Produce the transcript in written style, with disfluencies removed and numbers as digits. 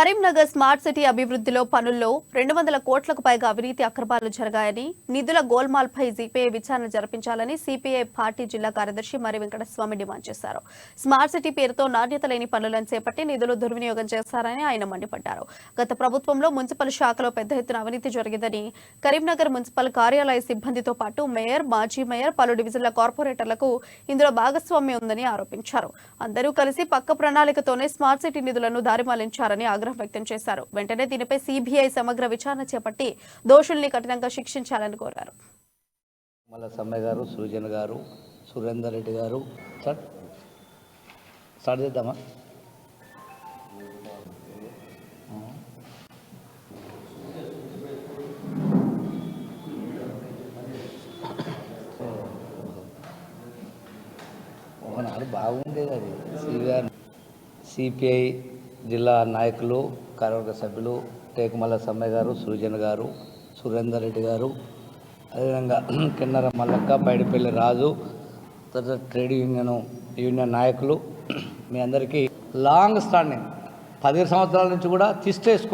Karimnagar smart city అభివృద్ధిలో పనుల్లో 200 కోట్లకు పైగా అవినీతి అక్రమాలు జరిగాయని, నిధుల గోల్మాల్పై సిపిఐ విచారణ జరిపించాలని సిపిఐ పార్టీ జిల్లా కార్యదర్శి మరి వెంకటస్వామి డిమాండ్ చేశారు. స్మార్ట్ సిటీ పేరుతో నాణ్యత లేని పనులను చేపట్టి నిధులు దుర్వినియోగం చేశారని ఆయన మండిపడ్డారు. గత ప్రభుత్వంలో మున్సిపల్ శాఖలో పెద్ద ఎత్తున అవినీతి జరిగిందని, కరీంనగర్ మున్సిపల్ కార్యాలయ సిబ్బందితో పాటు మేయర్, మాజీ మేయర్, పలు డివిజన్ల కార్పొరేటర్లకు ఇందులో భాగస్వామ్యం ఉందని ఆరోపించారు. అందరూ కలిసి పక్క ప్రణాళికతోనే స్మార్ట్ సిటీ నిధులను దారిమళ్లించారని ఆగ్రహం వ్యక్తం చేశారు. వెంటనే దీనిపై సిబిఐ సమగ్ర విచారణ చేపట్టి దోషుల్ని కఠినంగా శిక్షించాలని కోరారు. సమ్మయ్య గారు, సృజన్ గారు, సురేందర్ రెడ్డి గారు స్టార్ట్ చేద్దామా? ఒకనాడు బాగుండేది అది. సిపిఐ జిల్లా నాయకులు, కార్యవర్గ సభ్యులు టేకుమల్ల సమ్మయ్య గారు, సృజన్ గారు, సురేందర్ రెడ్డి గారు, అదేవిధంగా కిన్నర మల్లక్క, పైడిపల్లి రాజు, తర్వాత ట్రేడ్ యూనియన్ నాయకులు, మీ అందరికీ లాంగ్ స్టాండింగ్ 10 సంవత్సరాల నుంచి కూడా తిష్టేసుకో